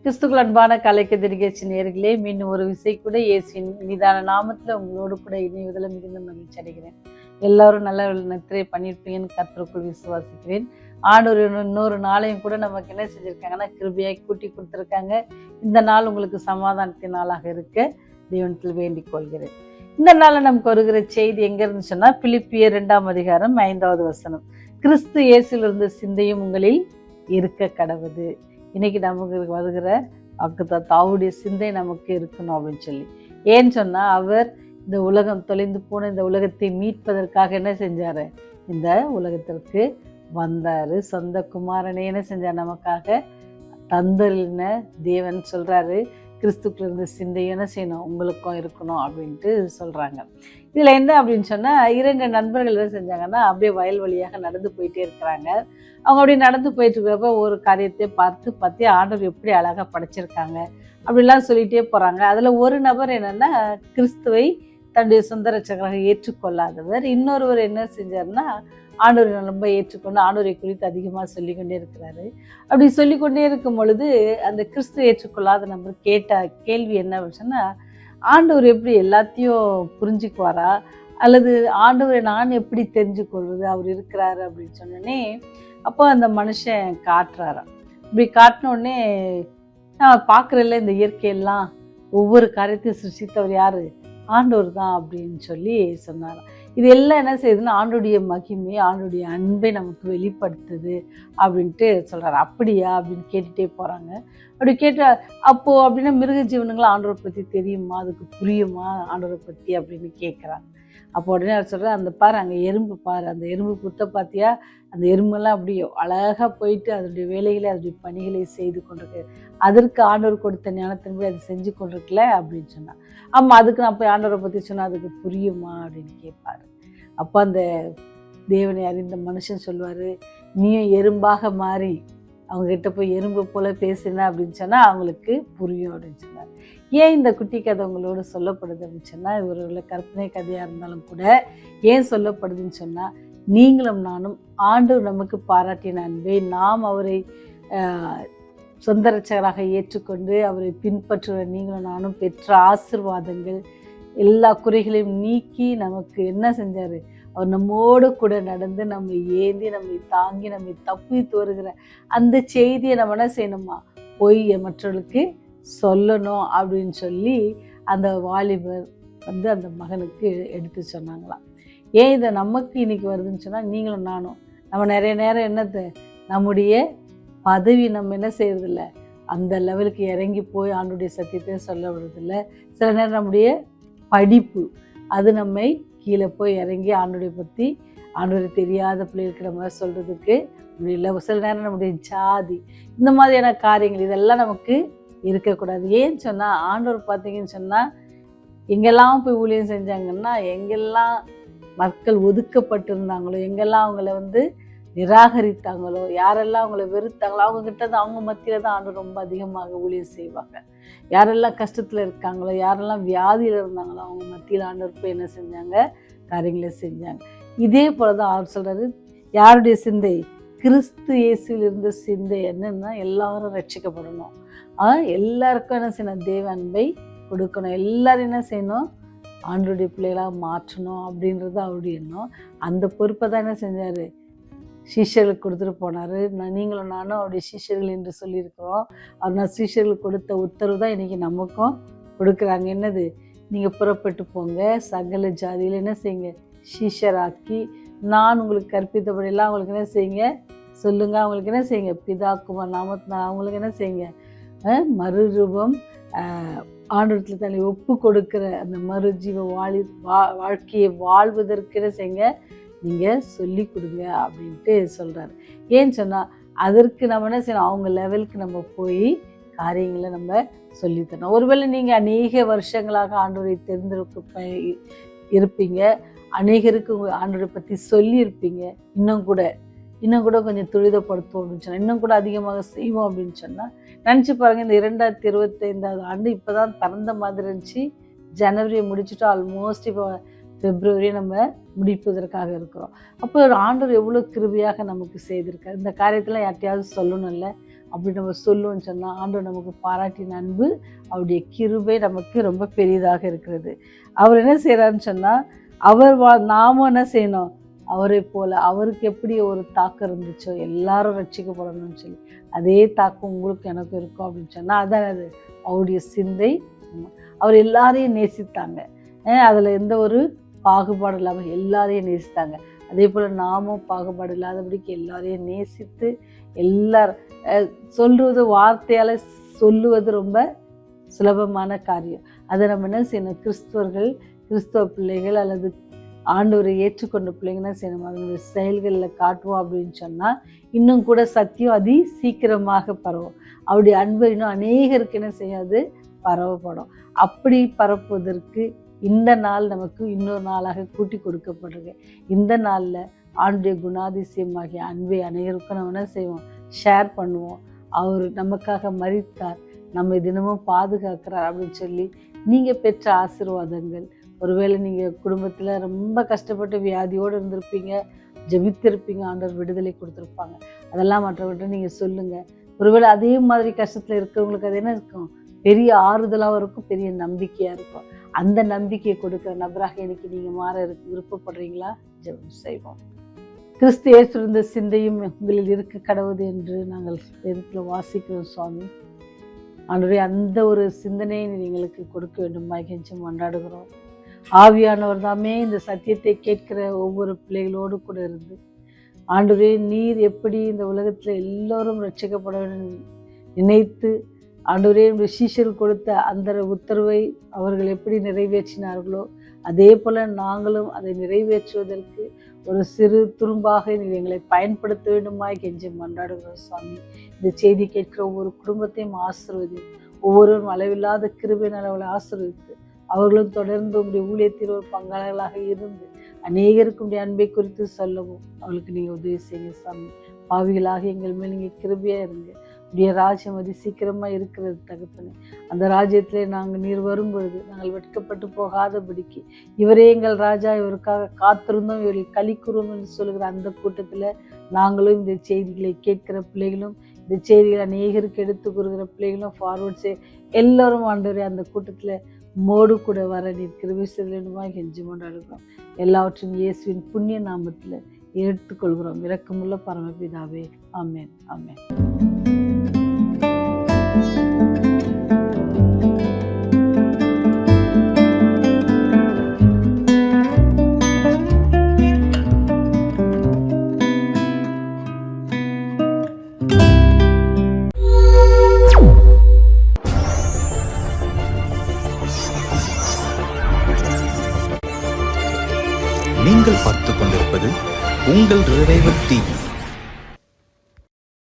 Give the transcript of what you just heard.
கிறிஸ்துக்குள் அன்பான கலைக்கு நிகழ்ச்சி நேயர்களே, மீண்டும் ஒரு விசை கூட இயேசுவின் இனிதான நாமத்தில் உங்களோடு கூட இணைவதில் மிகுந்த மகிழ்ச்சி அடைகிறேன். எல்லாரும் நல்ல நித்திரை பண்ணியிருப்பீங்கன்னு கர்த்தருக்குள் விசுவாசிக்கிறேன். ஆண்டவர் இன்னொரு நாளையும் கூட நமக்கு என்ன செஞ்சுருக்காங்கன்னா, கிருபையாய் கூட்டி கொடுத்துருக்காங்க. இந்த நாள் உங்களுக்கு சமாதானத்தின் நாளாக இருக்க தேவனத்தில் வேண்டிக் கொள்கிறேன். இந்த நாளில் நமக்கு வருகிற செய்தி எங்க இருந்து சொன்னா, பிலிப்பியர் 2ஆம் அதிகாரம் 5வது வசனம். கிறிஸ்து இயேசுவிலிருந்து சிந்தையும் உங்களில் இருக்க கடவுது. இன்னைக்கு நமக்கு வருகிற அவருடைய சிந்தை நமக்கு இருக்கணும் அப்படின்னு சொல்லி. ஏன்னு சொன்னா, அவர் இந்த உலகம் தொலைந்து போன இந்த உலகத்தை மீட்பதற்காக என்ன செஞ்சாரு, இந்த உலகத்திற்கு வந்தாரு. சொந்த குமாரனை என்ன செஞ்சார், நமக்காக தந்தரின தேவன் சொல்றாரு. கிறிஸ்துக்குள்ள இருந்த சிந்தை என்ன செய்யணும், உங்களுக்கும் இருக்கணும் அப்படின்ட்டு சொல்றாங்க. இதுல என்ன அப்படின்னு சொன்னா, 2 நண்பர்கள் என்ன செஞ்சாங்கன்னா, அப்படியே வயல் வழியாக நடந்து போயிட்டே இருக்கிறாங்க. அவங்க அப்படியே நடந்து போயிட்டு இருக்கிறப்ப ஒரு காரியத்தை பார்த்து ஆண்டவர் எப்படி அழகா படைச்சிருக்காங்க அப்படிலாம் சொல்லிட்டே போறாங்க. அதுல ஒரு நபர் என்னன்னா, கிறிஸ்துவை தன்னுடைய சொந்த ரட்சகராக ஏற்றுக்கொள்ளாதவர். இன்னொருவர் என்ன செஞ்சாருன்னா, ஆண்டவரை ரொம்ப ஏற்றுக்கொண்டு ஆண்டவரை குறித்து அதிகமாக சொல்லிக்கொண்டே இருக்கிறாரு. அப்படி சொல்லிக்கொண்டே இருக்கும் பொழுது அந்த கிறிஸ்து ஏற்றுக்கொள்ளாத நபர் கேட்ட கேள்வி என்ன அப்படின்னா, ஆண்டவர் எப்படி எல்லாத்தையும் புரிஞ்சுக்குவாரா, அல்லது ஆண்டவரை நான் எப்படி தெரிஞ்சு கொள்வது, அவர் இருக்கிறாரு அப்படின்னு சொன்னோடனே, அப்போ அந்த மனுஷன் காட்டுறாராம். இப்படி காட்டினோடனே, நான் பார்க்குறேன்ல இந்த இயற்கையெல்லாம், ஒவ்வொரு காரியத்தையும் சிருஷ்டித்தவர் யாரு, ஆண்டவர் தான் அப்படின்னு சொல்லி சொன்னாராம். இது எல்லாம் என்ன செய்யுதுன்னா, ஆண்டோடைய மகிமை, ஆண்டோடைய அன்பை நமக்கு வெளிப்படுத்துது அப்படின்ட்டு சொல்கிறார். அப்படியா அப்படின்னு கேட்டுகிட்டே போகிறாங்க. அப்படி கேட்ட அப்போது அப்படின்னா, மிருக ஜீவனுங்களும் ஆண்டவரை பற்றி தெரியுமா, அதுக்கு புரியுமா ஆண்டவரை பற்றி அப்படின்னு கேட்குறாங்க. அப்போ உடனே அவர் சொல்கிறார், அந்த பாரு அங்கே எறும்பு பாரு, அந்த எறும்பு புத்த பார்த்தியா, அந்த எறும்பெல்லாம் அப்படியே அழகாக போயிட்டு அதனுடைய வேலைகளை அதனுடைய பணிகளை செய்து கொண்டிருக்கு, அதற்கு ஆண்டவர் கொடுத்த ஞானத்தின்படி அதை செஞ்சு கொண்டிருக்கல அப்படின்னு சொன்னார். ஆமாம், அதுக்கு நான் போய் ஆண்டவரை பற்றி சொன்னால் அதுக்கு புரியுமா அப்படின்னு கேட்பாரு. அப்போ அந்த தேவனை அறிந்த மனுஷன் சொல்லுவார், நீயும் எறும்பாக மாறி அவங்ககிட்ட போய் எறும்பு போல பேசினா அப்படின்னு சொன்னால் அவங்களுக்கு புரியும் அப்படின்னு சொன்னார். ஏன் இந்த குட்டி கதை உங்களோட சொல்லப்படுது அப்படின்னு சொன்னால், இது ஒரு கற்பனை கதையாக இருந்தாலும் கூட ஏன் சொல்லப்படுதுன்னு சொன்னால், நீங்களும் நானும் ஆண்டவர் நமக்கு பாராட்டின அன்பை, நாம் அவரை சொந்த ரட்சகராக ஏற்றுக்கொண்டு அவரை பின்பற்றுகிற நீங்களும் நானும் பெற்ற ஆசீர்வாதங்கள், எல்லா குறைகளையும் நீக்கி நமக்கு என்ன செஞ்சார், அவர் நம்மோடு கூட நடந்து நம்மை ஏந்தி நம்மை தாங்கி நம்மை தப்பித்து வருகிற அந்த செய்தியை நம்ம என்ன செய்யணுமா, போய் மற்றவர்களுக்கு சொல்லணும் அப்படின்னு சொல்லி அந்த வாலிபர் அந்த மகனுக்கு எடுத்து சொன்னாங்களாம். ஏன் இதை நமக்கு இன்னைக்கு வருதுன்னு சொன்னால், நீங்களும் நானும் நம்ம நிறைய நேரம் என்னது, நம்முடைய பதவி நம்ம என்ன செய்யறதில்ல, அந்த லெவலுக்கு இறங்கி போய் ஆண்டுடைய சத்தியத்தை சொல்ல விடுறதில்ல. சில நேரம் நம்முடைய படிப்பு அது நம்மை கீழே போய் இறங்கி ஆண்டோடைய பற்றி ஆண்டோரை தெரியாத பிள்ளைகளுக்கு நம்ம சொல்கிறதுக்கு முடியல. சில நேரம் நம்முடைய ஜாதி, இந்த மாதிரியான காரியங்கள் இதெல்லாம் நமக்கு இருக்கக்கூடாது. ஏன்னு சொன்னால், ஆண்டவர் பார்த்தீங்கன்னு சொன்னால், எங்கெல்லாம் போய் ஊழியம் செஞ்சாங்கன்னா, எங்கெல்லாம் மக்கள் ஒதுக்கப்பட்டிருந்தாங்களோ, எங்கெல்லாம் அவங்கள நிராகரித்தாங்களோ, யாரெல்லாம் அவங்கள வெறுத்தாங்களோ, அவங்கக்கிட்ட தான், அவங்க மத்தியில் தான் ஆண்டவர் ரொம்ப அதிகமாக ஊழியம் செய்வாங்க. யாரெல்லாம் கஷ்டத்தில் இருக்காங்களோ, யாரெல்லாம் வியாதியில் இருந்தாங்களோ, அவங்க மத்தியில் ஆண்டவர் போய் என்ன செஞ்சாங்க, காரியங்களை செஞ்சாங்க. இதே போல தான் அவர் சொல்கிறாரு, யாருடைய சிந்தை, கிறிஸ்து இயேசுவில் இருந்த சிந்தை என்னன்னா, எல்லாரும் ரட்சிக்கப்படணும், எல்லாருக்கும் என்ன செய்யணும், தேவ அன்பை கொடுக்கணும், எல்லாரும் என்ன செய்யணும், ஆண்டவருடைய பிள்ளைகளாக மாற்றணும் அப்படின்றது அவருடைய எண்ணம். அந்த பொறுப்பை தான் என்ன செஞ்சார், சீஷர்களுக்கு கொடுத்துட்டு போனார். நீங்களும் நானும் அவருடைய சீஷர்கள் என்று சொல்லியிருக்கிறோம். அவர் சீஷர்களுக்கு கொடுத்த உத்தரவு தான் இன்றைக்கி நமக்கும் கொடுக்குறாங்க. என்னது, நீங்கள் புறப்பட்டு போங்க, சகல ஜாதியில் என்ன செய்யுங்க, சீஷராக்கி நான் உங்களுக்கு கற்பித்தபடியெல்லாம் அவங்களுக்கு என்ன செய்யுங்க சொல்லுங்கள். அவங்களுக்கு என்ன செய்யுங்க, பிதா குமார் நாமத்தினால் அவங்களுக்கு என்ன செய்யுங்க, மறுரூபம் ஆண்டவரத்தில் தன்னை ஒப்பு கொடுக்குற அந்த மறுஜீவ வாழ்க்கையை வாழ்வதற்கு என்ன செய்யுங்க, நீங்கள் சொல்லி கொடுங்க அப்படின்ட்டு சொல்கிறாரு. ஏன்னு சொன்னால், அதற்கு நம்ம என்ன செய்யணும், அவங்க லெவலுக்கு நம்ம போய் காரியங்களை நம்ம சொல்லித்தரணும். ஒருவேளை நீங்கள் அநேக வருஷங்களாக ஆண்டவரை தெரிந்திருக்க இருப்பீங்க, அநேகருக்கு ஆண்டவரை பற்றி சொல்லியிருப்பீங்க, இன்னும் கூட கொஞ்சம் துரிதப்படுத்துவோம் அப்படின்னு சொன்னால், இன்னும் கூட அதிகமாக செய்வோம் அப்படின்னு சொன்னால், நினச்சி பாருங்கள், இந்த 2025ஆவது ஆண்டு இப்போ தான் பிறந்த மாதிரி இருந்துச்சு. ஜனவரியை முடிச்சுட்டு ஆல்மோஸ்ட் இப்போ பிப்ரவரி நம்ம முடிப்பதற்காக இருக்கிறோம். அப்போ ஆண்டவர் எவ்வளோ கிருபையாக நமக்கு செய்திருக்காரு. இந்த காரியத்தில் யார்ட்டையாவது சொல்லணும்ல, அப்படி நம்ம சொல்லுவோம்னு சொன்னால் ஆண்டவர் நமக்கு பாராட்டின அன்பு, அவருடைய கிருபை நமக்கு ரொம்ப பெரியதாக இருக்கிறது. அவர் என்ன செய்கிறாருன்னு சொன்னால் நாமும் என்ன செய்யணும், அவரை போல அவருக்கு எப்படி ஒரு தாக்கம் இருந்துச்சோ எல்லாரும் ரட்சிக்கப்படணும்னு சொல்லி அதே தாக்கம் உங்களுக்கு எனக்கு இருக்கும் அப்படின்னு சொன்னால் அதான் அது அவருடைய சிந்தை. அவர் எல்லாரையும் நேசித்தாங்க, அதில் எந்த ஒரு பாகுபாடு இல்லாமல் எல்லாரையும் நேசித்தாங்க. அதே போல் நாமும் பாகுபாடு இல்லாதபடிக்கு எல்லாரையும் நேசித்து சொல்வது வார்த்தையால் சொல்லுவது ரொம்ப சுலபமான காரியம். அதை நம்ம என்ன செய்யணும், கிறிஸ்தவ பிள்ளைகள் அல்லது ஆண்டவரை ஏற்றுக்கொண்ட பிள்ளைங்கன்னா செய்யணும், அதனுடைய செயல்களில் காட்டுவோம் அப்படின்னு சொன்னால் இன்னும் கூட சத்தியம் சீக்கிரமாக பரவும். அவருடைய அன்பு இன்னும் அநேகருக்கு என்ன செய்யாது, பரவப்படும். அப்படி பரப்புவதற்கு இந்த நாள் நமக்கு இன்னொரு நாளாக கூட்டி கொடுக்கப்படுறது. இந்த நாளில் ஆண்டுடைய குணாதிசயமாகிய அன்பை அனைவருக்கும் நம்ம என்ன செய்வோம், ஷேர் பண்ணுவோம். அவர் நமக்காக மரித்தார், நம்ம தினமும் பாதுகாக்கிறார் அப்படின்னு சொல்லி நீங்கள் பெற்ற ஆசீர்வாதங்கள். ஒருவேளை நீங்கள் குடும்பத்தில் ரொம்ப கஷ்டப்பட்டு வியாதியோடு இருந்திருப்பீங்க, ஜெபித்திருப்பீங்க, ஆண்டவர் விடுதலை கொடுத்துருப்பாங்க. அதெல்லாம் மற்றவர்கிட்ட நீங்கள் சொல்லுங்கள். ஒருவேளை அதே மாதிரி கஷ்டத்தில் இருக்கிறவங்களுக்கு அது என்ன இருக்கும், பெரிய ஆறுதலாகவும் இருக்கும், பெரிய நம்பிக்கையாக இருக்கும். அந்த நம்பிக்கையை கொடுக்குற நபராக இன்னைக்கு நீங்கள் மாற விருப்பப்படுறீங்களா? ஜெபம் செய்வோம். கிறிஸ்து இயேசுவின் சிந்தையும் உங்களில் இருக்க கடவுது என்று நாங்கள் வேதத்தில் வாசிக்கிறோம் சுவாமி. ஆண்டவரே, அந்த ஒரு சிந்தனையை எங்களுக்கு கொடுக்க வேண்டுமா கெஞ்சி கொண்டாடுகிறோம். ஆவியானவர் தாமே இந்த சத்தியத்தை கேட்கிற ஒவ்வொரு பிள்ளைகளோடு கூட இருந்து ஆண்டவரே, நீர் எப்படி இந்த உலகத்தில் எல்லோரும் ரட்சிக்கப்பட வேண்டும் நினைத்து ஆண்டவரே சீஷர்கள் கொடுத்த அந்த உத்தரவை அவர்கள் எப்படி நிறைவேற்றினார்களோ அதே போல் நாங்களும் அதை நிறைவேற்றுவதற்கு ஒரு சிறு துரும்பாக நீர் எங்களை பயன்படுத்த வேண்டுமாய் கெஞ்சி கொண்டாடுகிறோம் சுவாமி. இந்த செய்தி கேட்கிற ஒவ்வொரு குடும்பத்தையும் ஆசீர்வதி, ஒவ்வொருவரும் அளவில்லாத கிருபையினால் அவளை ஆசீர்வதித்து அவர்களும் தொடர்ந்து உங்களுடைய ஊழியத்தில் ஒரு பங்காளர்களாக இருந்து அநேகருக்கு உடைய அன்பை குறித்து சொல்லவும் அவளுக்கு நீங்கள் உதவி செய்யுங்க சாமி. பாவிகளாக எங்கள் மேல் நீங்கள் கிருபையாக இருங்க. உடைய ராஜ்யம் சீக்கிரமாக இருக்கிறது தகப்பனே. அந்த ராஜ்யத்திலே நாங்கள் நீர் வரும்பொழுது நாங்கள் வெட்கப்பட்டு போகாதபடிக்கு இவரே எங்கள் ராஜா, இவருக்காக காத்திருந்தோம், இவர்கள் களி கூறுவோம் என்று சொல்லுகிற அந்த கூட்டத்தில் நாங்களும் இந்த செய்திகளை கேட்கிற பிள்ளைகளும் இந்த செய்திகளை அநேகருக்கு எடுத்து கூறுகிற பிள்ளைகளும் ஃபார்வர்ட் செய்ய எல்லோரும் ஆண்டவரே அந்த கூட்டத்தில் மோடு கூட வர நீர் கிருபை செய்ய வேண்டுமாய் கெஞ்சி கொண்டாடுகிறோம். எல்லாவற்றையும் இயேசுவின் புண்ணிய நாமத்தில் எடுத்துக்கொள்கிறோம். இரக்கமுள்ள பரமபிதாவே, ஆமென், ஆமென். நீங்கள் பார்த்துக் கொண்டிருப்பது உங்கள் ரிவைவல் டிவி.